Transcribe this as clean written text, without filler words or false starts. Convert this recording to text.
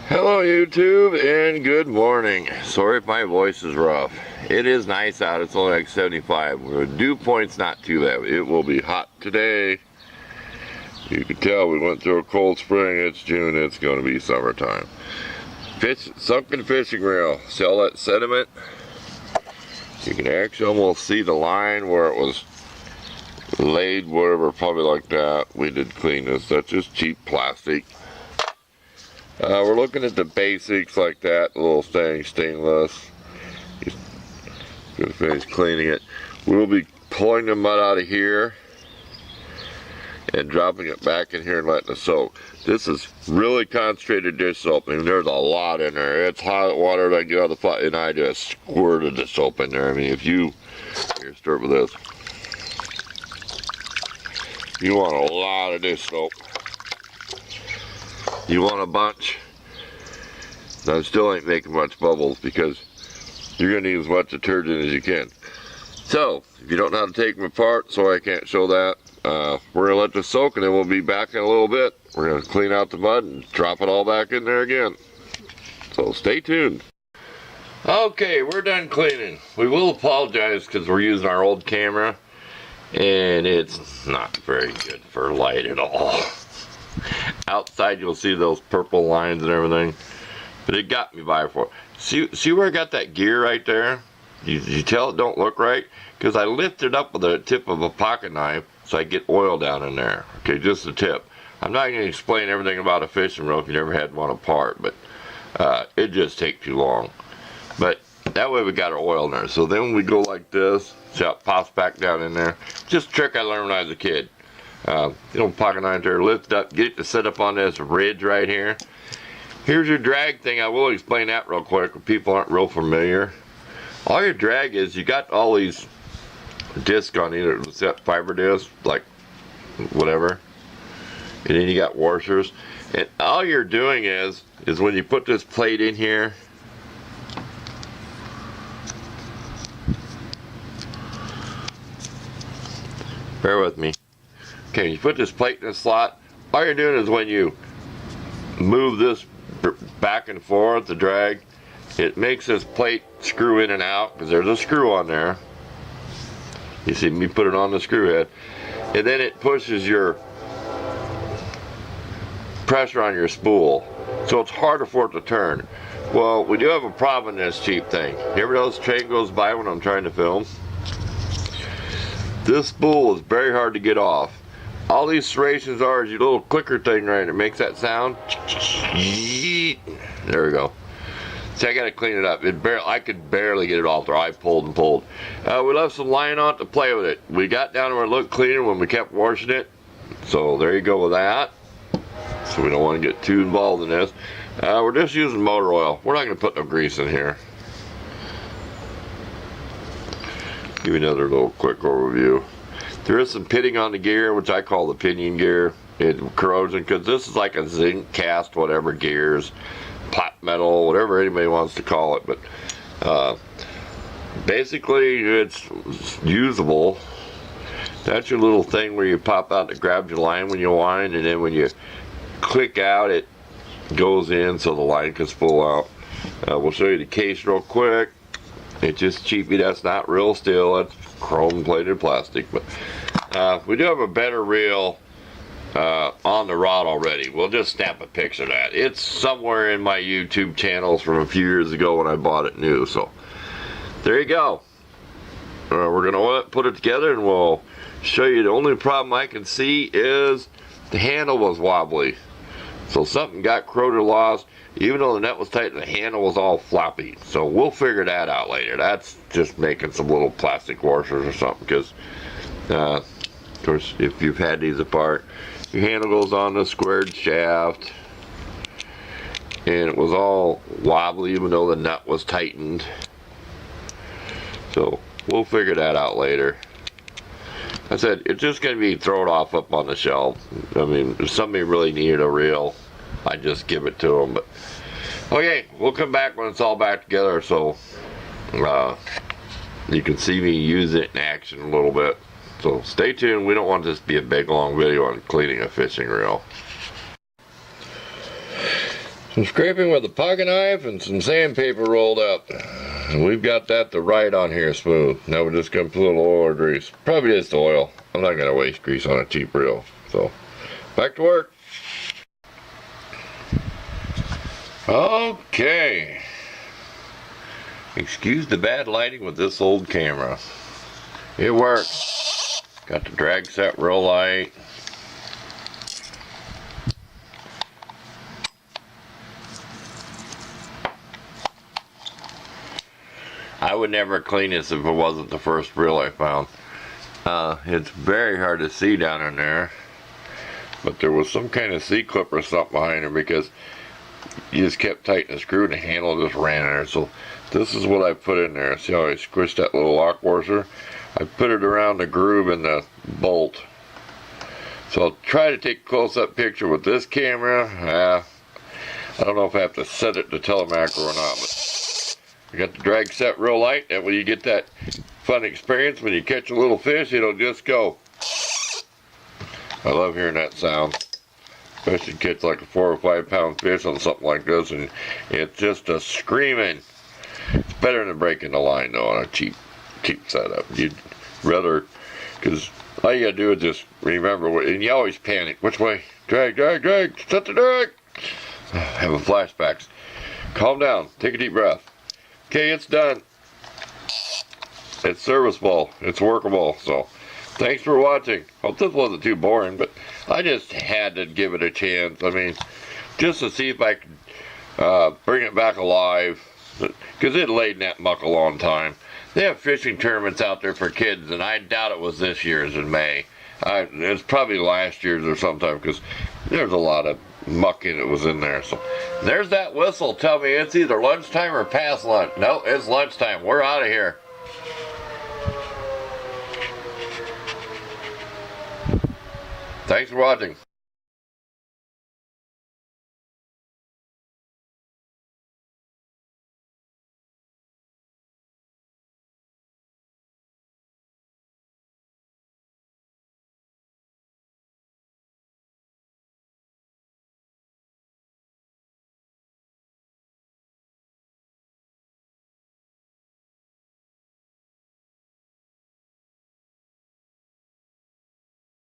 Hello YouTube and good morning. Sorry if my voice is rough. It is nice out. It's only like 75. The dew point's not too bad. It will be hot today. You can tell we went through a cold spring. It's June. It's going to be summertime. Sunken fishing reel. See all that sediment? You can actually almost see the line where it was laid, whatever, probably like that. We did clean this. That's just cheap plastic. We're looking at the basics like that, little thing, stainless. Just gonna finish cleaning it. We'll be pulling the mud out of here and dropping it back in here and letting it soak. This is really concentrated dish soap, and there's a lot in there. It's hot water that I get out of the pot, and I just squirted the soap in there. I mean, if you, here, start with this. You want a lot of dish soap. You want a bunch. Now, I still ain't making much bubbles because you're going to need as much detergent as you can. So, if you don't know how to take them apart, so I can't show that, we're going to let this soak and then we'll be back in a little bit. We're going to clean out the mud and drop it all back in there again. So, stay tuned. Okay, we're done cleaning. We will apologize because we're using our old camera and it's not very good for light at all. Outside you'll see those purple lines and everything, but it got me by for it. See where I got that gear right there? You tell it don't look right? Because I lifted up with the tip of a pocket knife so I get oil down in there. Okay, just the tip. I'm not going to explain everything about a fishing reel if you never had one apart, but it just takes too long. But that way we got our oil in there. So then we go like this, see how it pops back down in there. Just a trick I learned when I was a kid. Pocket knife there, lift it up, get it to sit up on this ridge right here. Here's your drag thing. I will explain that real quick if people aren't real familiar. All your drag is, you got all these discs on either that fiber disc, like whatever, and then you got washers. And all you're doing is when you put this plate in here, bear with me. Okay, you put this plate in the slot, all you're doing is when you move this back and forth, the drag, it makes this plate screw in and out, because there's a screw on there. You see me put it on the screw head. And then it pushes your pressure on your spool. So it's harder for it to turn. Well, we do have a problem in this cheap thing. You ever notice the train goes by when I'm trying to film? This spool is very hard to get off. All these serrations are is your little clicker thing right, it makes that sound. There we go. See, I gotta clean it up. I could barely get it off there. I pulled and pulled. We left some line on it to play with it. We got down where it looked cleaner when we kept washing it. So there you go with that. So we don't want to get too involved in this. We're just using motor oil. We're not gonna put no grease in here. Give you another little quick overview. There is some pitting on the gear, which I call the pinion gear. It corrosion, because this is like a zinc cast, whatever gears, pot metal, whatever anybody wants to call it. But basically, it's usable. That's your little thing where you pop out and grab your line when you wind, and then when you click out, it goes in so the line can spool out. We'll show you the case real quick. It's just cheapy. That's not real steel. That's chrome plated plastic. But we do have a better reel on the rod already. We'll just snap a picture of that. It's somewhere in my YouTube channels from a few years ago when I bought it new. So there you go. We're gonna put it together and we'll show you. The only problem I can see is the handle was wobbly. So something got corroded, lost. Even though the net was tight, the handle was all floppy. So we'll figure that out later. That's just making some little plastic washers or something. Because, of course, if you've had these apart, your handle goes on the squared shaft. And it was all wobbly even though the nut was tightened. So we'll figure that out later. I said, it's just going to be thrown off up on the shelf. I mean, if somebody really needed a reel, I just give it to them. But okay, we'll come back when it's all back together, so you can see me use it in action a little bit. So stay tuned. We don't want this to be a big long video on cleaning a fishing reel. Some scraping with a pocket knife and some sandpaper rolled up. And we've got that to ride on here smooth. Now we're just going to put a little oil or grease. Probably just oil. I'm not going to waste grease on a cheap reel. So, back to work. Okay. Excuse the bad lighting with this old camera. It works. Got the drag set real light. I would never clean this if it wasn't the first reel I found. It's very hard to see down in there, but there was some kind of C-clip or something behind it because you just kept tightening the screw and the handle just ran in there. So this is what I put in there. See how I squished that little lock washer? I put it around the groove in the bolt. So I'll try to take a close-up picture with this camera. I don't know if I have to set it to telemacro or not, but I got the drag set real light. That way you get that fun experience. When you catch a little fish, it'll just go. I love hearing that sound. Especially catch like a 4 or 5 pound fish on something like this, and it's just a screaming. It's better than breaking the line though on a cheap setup. You'd rather, because all you gotta do is just remember, and you always panic. Which way? Drag, drag, drag. Set the drag. Having flashbacks. Calm down. Take a deep breath. Okay, it's done. It's serviceable. It's workable. So, thanks for watching. Hope this wasn't too boring, but I just had to give it a chance. I mean, just to see if I could bring it back alive, because it laid in that muck a long time. They have fishing tournaments out there for kids, and I doubt it was this year's in May. It's probably last year's or sometime, because there's a lot of muck in it was in there. So there's that whistle. Tell me it's either lunchtime or past lunch. No, it's lunchtime. We're out of here. Thanks for watching.